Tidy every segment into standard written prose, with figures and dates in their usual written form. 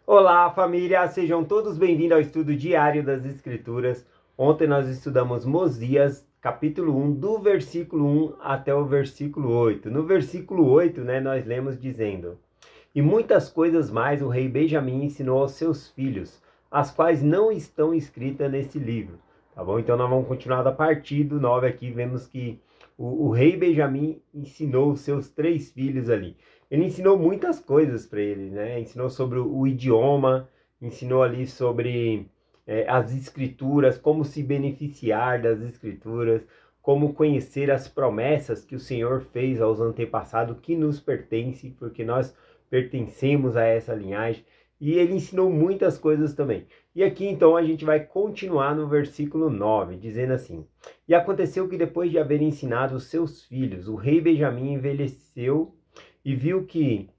Olá, família! Sejam todos bem-vindos ao estudo diário das Escrituras. Ontem nós estudamos Mosias, capítulo 1, do versículo 1 até o versículo 8. No versículo 8, nós lemos dizendo: E muitas coisas mais o rei Benjamim ensinou aos seus filhos, as quais não estão escritas nesse livro. Tá bom? Então nós vamos continuar da partir do 9 aqui, vemos que o rei Benjamim ensinou os seus 3 filhos ali. Ele ensinou muitas coisas para ele, né? Ensinou sobre o idioma, ensinou ali sobre as escrituras, como se beneficiar das escrituras, como conhecer as promessas que o Senhor fez aos antepassados, que nos pertence, porque nós pertencemos a essa linhagem. E ele ensinou muitas coisas também. E aqui então a gente vai continuar no versículo 9, dizendo assim: E aconteceu que depois de haver ensinado os seus filhos, o rei Benjamim envelheceu e viu que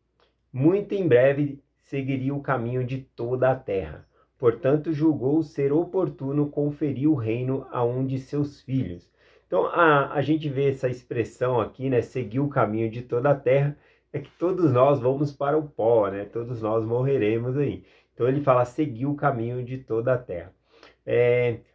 muito em breve seguiria o caminho de toda a terra. Portanto, julgou ser oportuno conferir o reino a um de seus filhos. Então, a gente vê essa expressão aqui, né? Seguir o caminho de toda a terra, é que todos nós vamos para o pó, né? Todos nós morreremos aí. Então, ele fala seguir o caminho de toda a terra.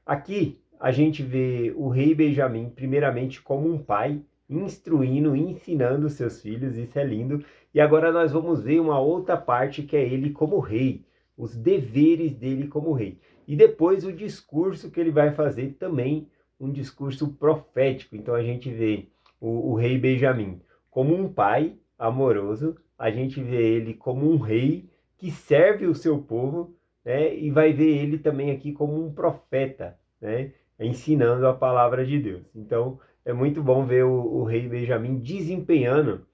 Aqui, a gente vê o rei Benjamim, primeiramente, como um pai, instruindo, ensinando seus filhos, isso é lindo. E agora nós vamos ver uma outra parte que é ele como rei, os deveres dele como rei. E depois o discurso que ele vai fazer também, um discurso profético. Então a gente vê o rei Benjamim como um pai amoroso, a gente vê ele como um rei que serve o seu povo, né? E vai ver ele também aqui como um profeta, né? Ensinando a palavra de Deus. Então é muito bom ver o rei Benjamim desempenhando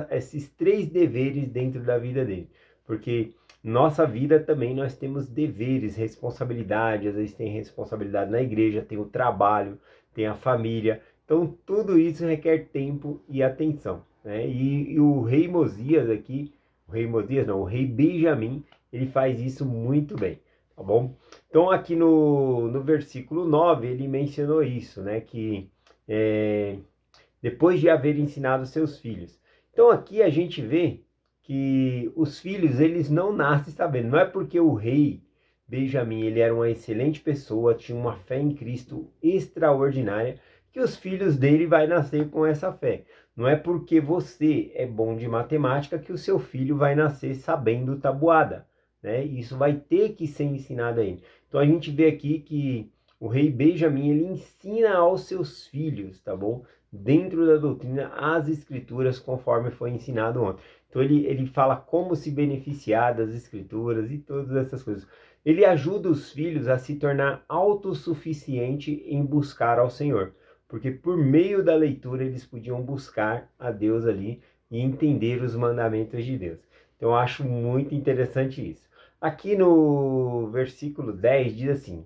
esses 3 deveres dentro da vida dele. Porque nossa vida também nós temos deveres, responsabilidade. Às vezes tem responsabilidade na igreja, tem o trabalho, tem a família. Então tudo isso requer tempo e atenção, né? E o rei Mosias aqui, o rei Benjamim, ele faz isso muito bem, tá bom? Então aqui no versículo 9 ele mencionou isso, né? Que depois de haver ensinado seus filhos. Então aqui a gente vê que os filhos eles não nascem sabendo. Não é porque o rei Benjamim ele era uma excelente pessoa, tinha uma fé em Cristo extraordinária, que os filhos dele vai nascer com essa fé. Não é porque você é bom de matemática que o seu filho vai nascer sabendo tabuada, né? Isso vai ter que ser ensinado a ele. Então a gente vê aqui que o rei Benjamim ele ensina aos seus filhos, tá bom? Dentro da doutrina, as escrituras, conforme foi ensinado ontem. Então ele fala como se beneficiar das escrituras e todas essas coisas. Ele ajuda os filhos a se tornar autossuficiente em buscar ao Senhor. Porque por meio da leitura eles podiam buscar a Deus ali e entender os mandamentos de Deus. Então eu acho muito interessante isso. Aqui no versículo 10 diz assim: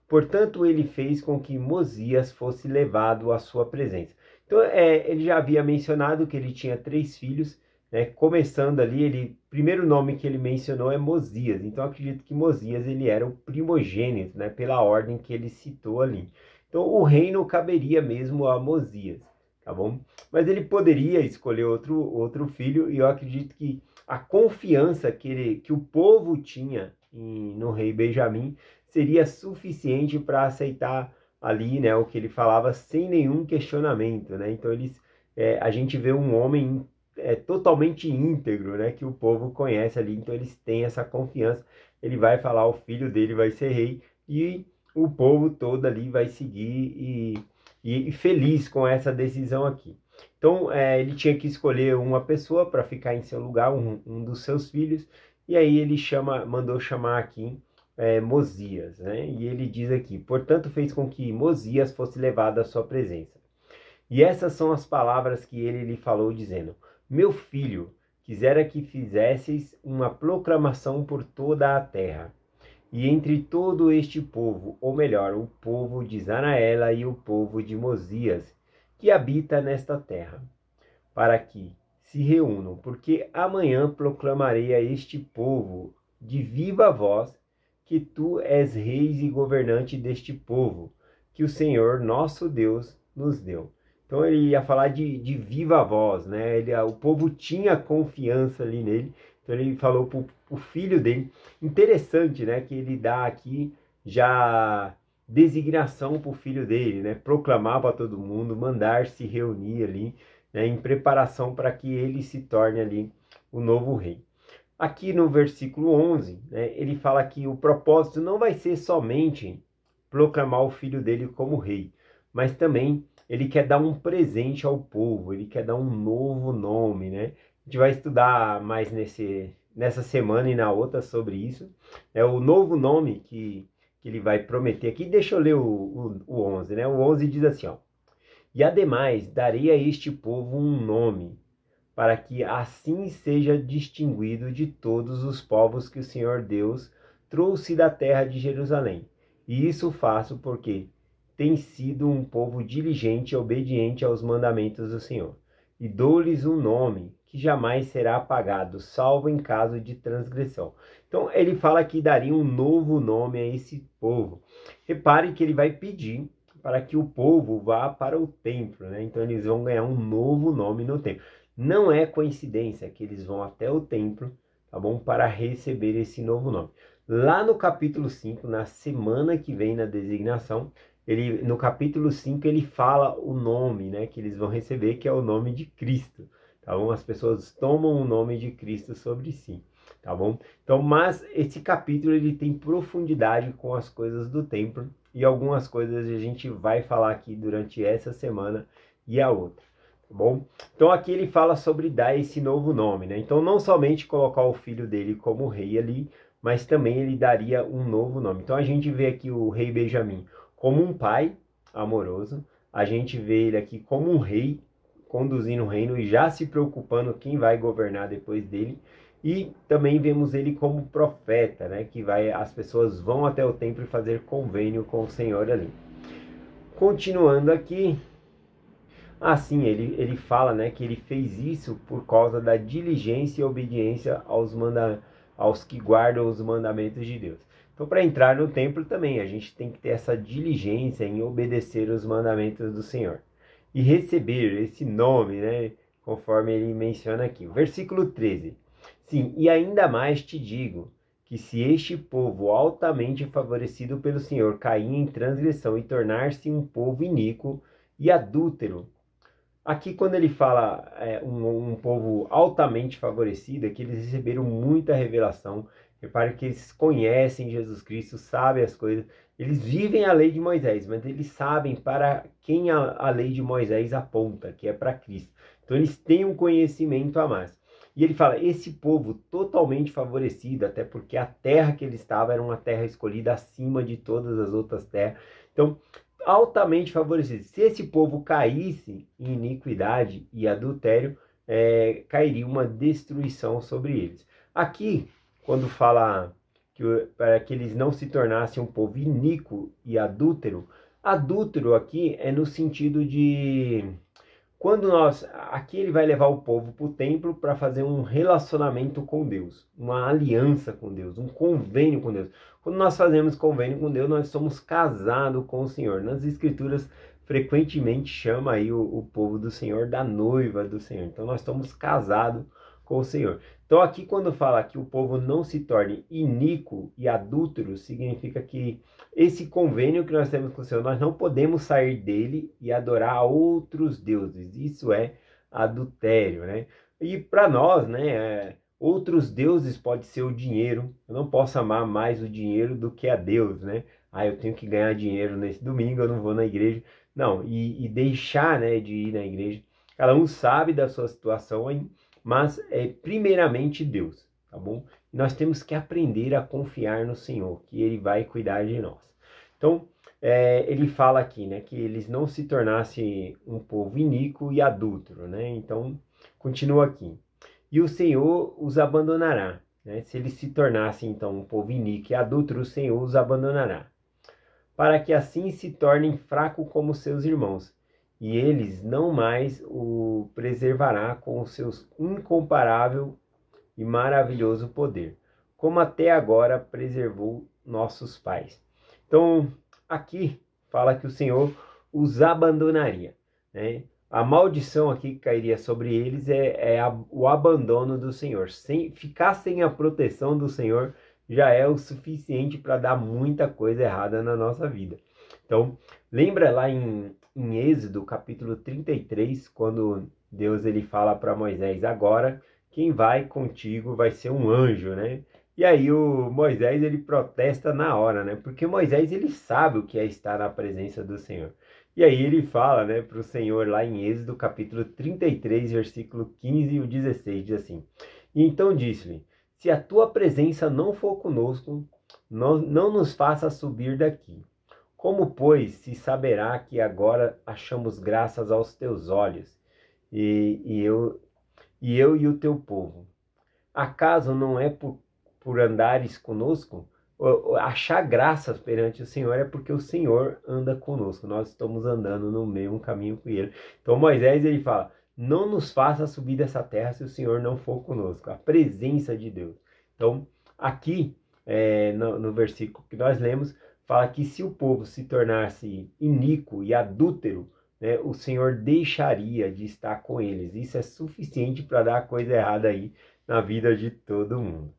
Portanto, ele fez com que Mosias fosse levado à sua presença. Então, ele já havia mencionado que ele tinha 3 filhos, né? Começando ali, o primeiro nome que ele mencionou é Mosias. Então, acredito que Mosias ele era o primogênito, né? Pela ordem que ele citou ali. Então, o reino caberia mesmo a Mosias, tá bom? Mas ele poderia escolher outro filho, e eu acredito que a confiança que o povo tinha no rei Benjamim seria suficiente para aceitar ali, né, o que ele falava sem nenhum questionamento, né? Então a gente vê um homem totalmente íntegro, né, que o povo conhece ali, então eles têm essa confiança. Ele vai falar, o filho dele vai ser rei e o povo todo ali vai seguir e feliz com essa decisão aqui. Então ele tinha que escolher uma pessoa para ficar em seu lugar, um dos seus filhos, e aí ele mandou chamar aqui Mosias, né? E ele diz aqui: portanto fez com que Mosias fosse levado à sua presença. E essas são as palavras que ele lhe falou, dizendo: Meu filho, quisera que fizesses uma proclamação por toda a terra, e entre todo este povo, ou melhor, o povo de Zanaela e o povo de Mosias, que habita nesta terra, para que se reúnam, porque amanhã proclamarei a este povo de viva voz que tu és reis e governante deste povo, que o Senhor nosso Deus nos deu. Então ele ia falar de viva voz, né? O povo tinha confiança ali nele, Então ele falou para o filho dele. Interessante, né? Que ele dá aqui já designação para o filho dele, né? Proclamar para todo mundo, mandar se reunir ali, né? Em preparação para que ele se torne ali o novo rei. Aqui no versículo 11, né, ele fala que o propósito não vai ser somente proclamar o filho dele como rei, mas também ele quer dar um presente ao povo, ele quer dar um novo nome, né? A gente vai estudar mais nessa semana e na outra sobre isso. É o novo nome que ele vai prometer aqui. Deixa eu ler o 11, né? O 11 diz assim, ó. E ademais, darei a este povo um nome, para que assim seja distinguido de todos os povos que o Senhor Deus trouxe da terra de Jerusalém. E isso faço porque tem sido um povo diligente e obediente aos mandamentos do Senhor. E dou-lhes um nome que jamais será apagado, salvo em caso de transgressão. Então ele fala que daria um novo nome a esse povo. Repare que ele vai pedir para que o povo vá para o templo, né? Então eles vão ganhar um novo nome no templo. Não é coincidência que eles vão até o templo, tá bom? Para receber esse novo nome. Lá no capítulo 5, na semana que vem na designação, no capítulo 5 ele fala o nome, né, que eles vão receber, que é o nome de Cristo, tá bom? As pessoas tomam o nome de Cristo sobre si, tá bom? Então, mas esse capítulo ele tem profundidade com as coisas do templo e algumas coisas a gente vai falar aqui durante essa semana e a outra. Bom, então aqui ele fala sobre dar esse novo nome, né? Então não somente colocar o filho dele como rei ali, mas também ele daria um novo nome. Então a gente vê aqui o rei Benjamim como um pai amoroso, a gente vê ele aqui como um rei conduzindo o reino e já se preocupando quem vai governar depois dele, e também vemos ele como profeta, né? Que as pessoas vão até o templo e fazer convênio com o Senhor ali. Continuando aqui. Assim, ele fala, né, que ele fez isso por causa da diligência e obediência aos que guardam os mandamentos de Deus. Então, para entrar no templo também, a gente tem que ter essa diligência em obedecer os mandamentos do Senhor. E receber esse nome, né, conforme ele menciona aqui. Versículo 13. Sim, e ainda mais te digo, que se este povo altamente favorecido pelo Senhor cair em transgressão e tornar-se um povo iníquo e adúltero. Aqui, quando ele fala um povo altamente favorecido, é que eles receberam muita revelação. Repare que eles conhecem Jesus Cristo, sabem as coisas. Eles vivem a lei de Moisés, mas eles sabem para quem a lei de Moisés aponta, que é para Cristo. Então, eles têm um conhecimento a mais. E ele fala, esse povo totalmente favorecido, até porque a terra que ele estava era uma terra escolhida acima de todas as outras terras. Então, altamente favorecido. Se esse povo caísse em iniquidade e adultério, cairia uma destruição sobre eles. Aqui, quando fala para que eles não se tornassem um povo iníquo e adúltero, adúltero aqui é no sentido de... Aqui ele vai levar o povo para o templo para fazer um relacionamento com Deus, uma aliança com Deus, um convênio com Deus. Quando nós fazemos convênio com Deus, nós somos casados com o Senhor. Nas Escrituras, frequentemente chama aí o povo do Senhor da noiva do Senhor. Então, nós estamos casados com o Senhor. Então, aqui quando fala que o povo não se torne iníquo e adúltero, significa que esse convênio que nós temos com o Senhor, nós não podemos sair dele e adorar outros deuses. Isso é adultério, né? E para nós, né, outros deuses pode ser o dinheiro. Eu não posso amar mais o dinheiro do que a Deus, né? Ah, eu tenho que ganhar dinheiro nesse domingo, eu não vou na igreja. Não, e deixar, né, de ir na igreja. Cada um sabe da sua situação, mas é primeiramente Deus, tá bom? E nós temos que aprender a confiar no Senhor, que Ele vai cuidar de nós. Então, ele fala aqui, né, que eles não se tornassem um povo iníquo e adúltero, né? Então, continua aqui. E o Senhor os abandonará, né? Se eles se tornassem, então, um povo iníquo e adúltero, o Senhor os abandonará, para que assim se tornem fracos como seus irmãos, e eles não mais o preservará com o seu incomparável e maravilhoso poder, como até agora preservou nossos pais. Então, aqui fala que o Senhor os abandonaria, né? A maldição aqui que cairia sobre eles o abandono do Senhor. Ficar sem a proteção do Senhor já é o suficiente para dar muita coisa errada na nossa vida. Então, lembra lá em Êxodo, capítulo 33, quando Deus ele fala para Moisés: agora quem vai contigo vai ser um anjo, né? E aí o Moisés ele protesta na hora, né? Porque Moisés ele sabe o que é estar na presença do Senhor. E aí ele fala, né, para o Senhor lá em Êxodo, capítulo 33, versículo 15 e o 16, diz assim: e então disse-lhe: se a tua presença não for conosco, não nos faça subir daqui. Como, pois, se saberá que agora achamos graças aos teus olhos, e eu e o teu povo? Acaso não é por andares conosco? Achar graças perante o Senhor é porque o Senhor anda conosco. Nós estamos andando no mesmo caminho com Ele. Então Moisés ele fala: não nos faça subir dessa terra se o Senhor não for conosco. A presença de Deus. Então aqui no versículo que nós lemos, fala que se o povo se tornasse iníquo e adúltero, né, o Senhor deixaria de estar com eles. Isso é suficiente para dar coisa errada aí na vida de todo mundo.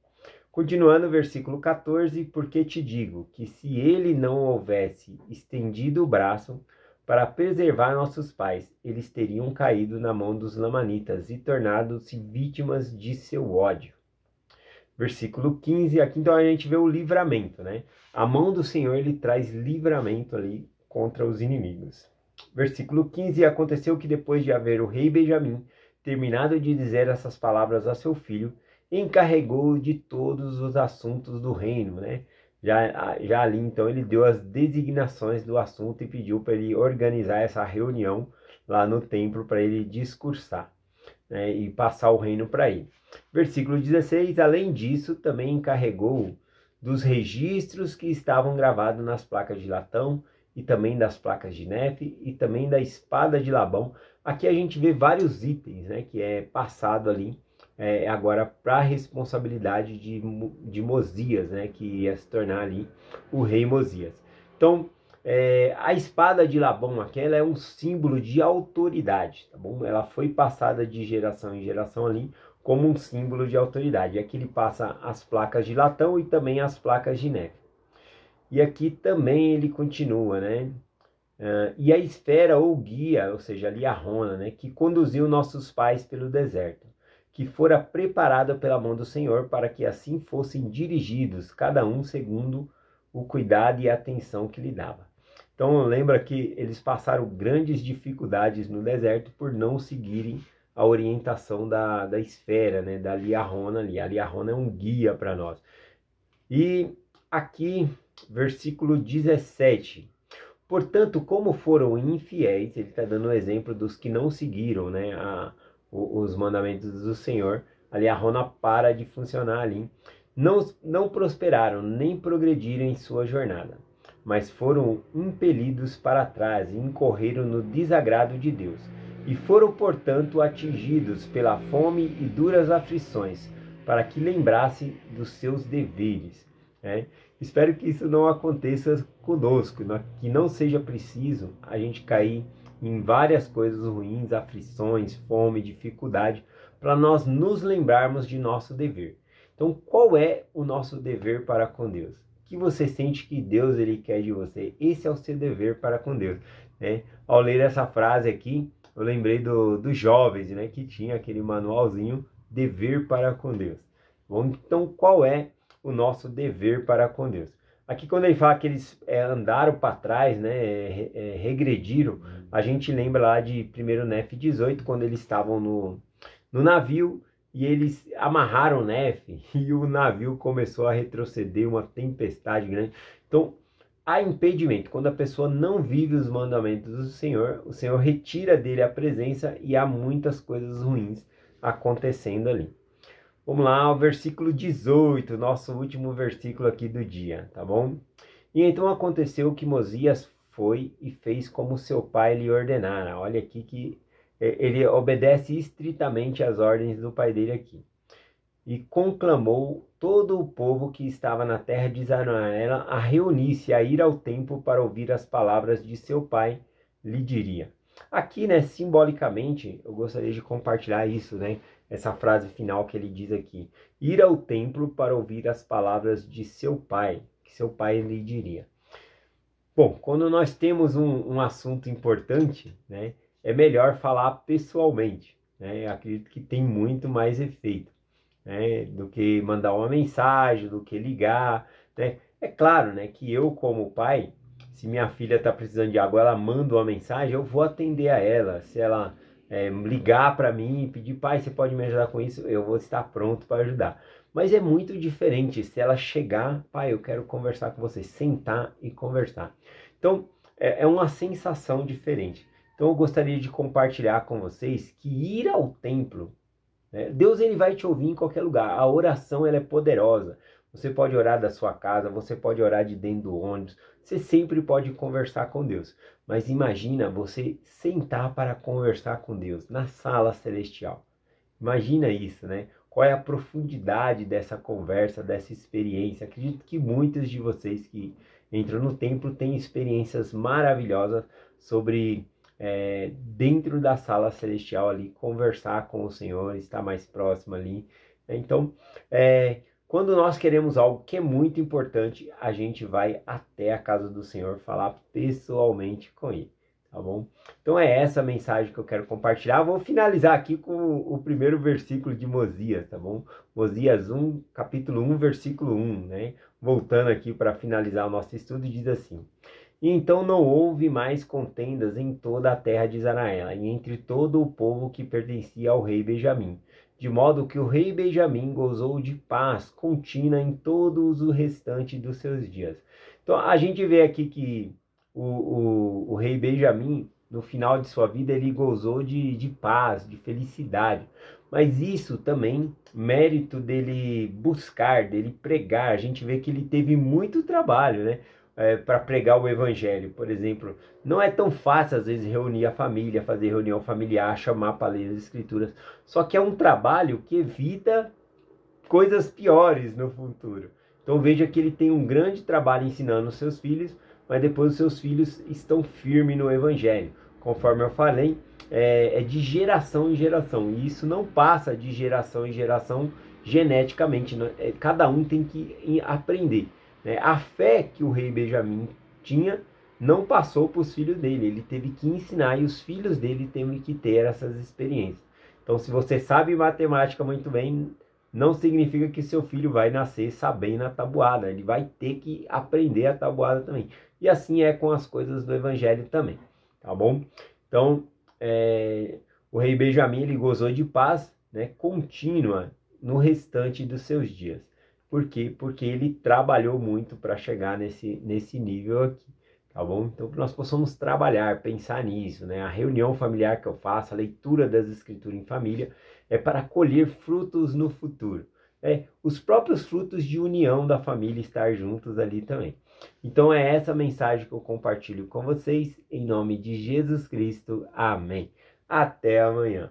Continuando o versículo 14, porque te digo que se ele não houvesse estendido o braço para preservar nossos pais, eles teriam caído na mão dos lamanitas e tornado-se vítimas de seu ódio. Versículo 15, aqui então a gente vê o livramento, né? A mão do Senhor ele traz livramento ali contra os inimigos. Versículo 15, aconteceu que depois de haver o rei Benjamim terminado de dizer essas palavras a seu filho, encarregou de todos os assuntos do reino, né? Já ali, então, ele deu as designações do assunto e pediu para ele organizar essa reunião lá no templo para ele discursar, né? E passar o reino para ele. Versículo 16, além disso, também encarregou dos registros que estavam gravados nas placas de latão e também das placas de Nefe e também da espada de Labão. Aqui a gente vê vários itens, né? Que é passado ali agora para a responsabilidade de Mosias, né, que ia se tornar ali o rei Mosias. Então, a espada de Labão aquela é um símbolo de autoridade, tá bom? Ela foi passada de geração em geração ali como um símbolo de autoridade. E aqui ele passa as placas de latão e também as placas de neve. E aqui também ele continua, né? E a esfera ou guia, ou seja, ali a rona, né, que conduziu nossos pais pelo deserto, que fora preparada pela mão do Senhor, para que assim fossem dirigidos, cada um segundo o cuidado e a atenção que lhe dava. Então lembra que eles passaram grandes dificuldades no deserto por não seguirem a orientação da esfera, né, da liarrona ali. A liarrona é um guia para nós. E aqui, versículo 17. Portanto, como foram infiéis, ele está dando o exemplo dos que não seguiram, né, os mandamentos do Senhor, ali a rona para de funcionar ali, não prosperaram, nem progrediram em sua jornada, mas foram impelidos para trás e incorreram no desagrado de Deus, e foram, portanto, atingidos pela fome e duras aflições, para que lembrasse dos seus deveres, né? Espero que isso não aconteça conosco, que não seja preciso a gente cair em várias coisas ruins, aflições, fome, dificuldade, para nós nos lembrarmos de nosso dever. Então, qual é o nosso dever para com Deus? O que você sente que Deus ele quer de você? Esse é o seu dever para com Deus, né? Ao ler essa frase aqui, eu lembrei dos jovens, né, que tinha aquele manualzinho, dever para com Deus. Bom, então, qual é o nosso dever para com Deus? Aqui quando ele fala que eles andaram para trás, né, regrediram, a gente lembra lá de 1 Nefe 18, quando eles estavam no navio e eles amarraram Nefe e o navio começou a retroceder, uma tempestade grande. Então, há impedimento. Quando a pessoa não vive os mandamentos do Senhor, o Senhor retira dele a presença e há muitas coisas ruins acontecendo ali. Vamos lá, o versículo 18, nosso último versículo aqui do dia, tá bom? E então aconteceu que Mosias foi e fez como seu pai lhe ordenara. Olha aqui que ele obedece estritamente às ordens do pai dele aqui. E conclamou todo o povo que estava na terra de Israel a reunir-se, a ir ao templo para ouvir as palavras de seu pai, lhe diria. Aqui, né, simbolicamente, eu gostaria de compartilhar isso, né, essa frase final que ele diz aqui: ir ao templo para ouvir as palavras de seu pai, que seu pai lhe diria. Bom, quando nós temos um assunto importante, né, é melhor falar pessoalmente, né? Eu acredito que tem muito mais efeito, né, do que mandar uma mensagem, do que ligar, né? É claro, né, que eu como pai, se minha filha está precisando de água, ela manda uma mensagem, eu vou atender a ela. Se ela ligar para mim e pedir, pai, você pode me ajudar com isso, eu vou estar pronto para ajudar. Mas é muito diferente se ela chegar, pai, eu quero conversar com você, sentar e conversar. Então, é uma sensação diferente. Então, eu gostaria de compartilhar com vocês que ir ao templo, né, Deus ele vai te ouvir em qualquer lugar. A oração ela é poderosa. Você pode orar da sua casa, você pode orar de dentro do ônibus, você sempre pode conversar com Deus. Mas imagina você sentar para conversar com Deus na sala celestial. Imagina isso, né? Qual é a profundidade dessa conversa, dessa experiência? Acredito que muitos de vocês que entram no templo têm experiências maravilhosas sobre dentro da sala celestial ali, conversar com o Senhor, estar mais próximo ali. Então, quando nós queremos algo que é muito importante, a gente vai até a casa do Senhor falar pessoalmente com Ele. Tá bom? Então é essa a mensagem que eu quero compartilhar. Vou finalizar aqui com o primeiro versículo de Mosias, tá bom? Mosias 1, capítulo 1, versículo 1, né? Voltando aqui para finalizar o nosso estudo, diz assim: e então não houve mais contendas em toda a terra de Israel, e entre todo o povo que pertencia ao rei Benjamim, de modo que o rei Benjamim gozou de paz contínua em todos o restante dos seus dias. Então a gente vê aqui que o rei Benjamim, no final de sua vida, ele gozou de paz, de felicidade. Mas isso também, mérito dele buscar, dele pregar. A gente vê que ele teve muito trabalho, né? Para pregar o evangelho, por exemplo. Não é tão fácil, às vezes, reunir a família, fazer reunião familiar, chamar para ler as escrituras. Só que é um trabalho que evita coisas piores no futuro. Então veja que ele tem um grande trabalho ensinando os seus filhos, mas depois os seus filhos estão firmes no evangelho. Conforme eu falei, é de geração em geração. E isso não passa de geração em geração geneticamente. Cada um tem que aprender, né? A fé que o rei Benjamim tinha não passou para os filhos dele. Ele teve que ensinar e os filhos dele têm que ter essas experiências. Então, se você sabe matemática muito bem, não significa que seu filho vai nascer sabendo a tabuada. Ele vai ter que aprender a tabuada também. E assim é com as coisas do evangelho também, tá bom? Então, o rei Benjamim ele gozou de paz, né, contínua no restante dos seus dias. Por quê? Porque ele trabalhou muito para chegar nesse nível aqui, tá bom? Então, que nós possamos trabalhar, pensar nisso, né? A reunião familiar que eu faço, a leitura das escrituras em família, é para colher frutos no futuro. Os próprios frutos de união da família estar juntos ali também. Então é essa mensagem que eu compartilho com vocês, em nome de Jesus Cristo. Amém. Até amanhã.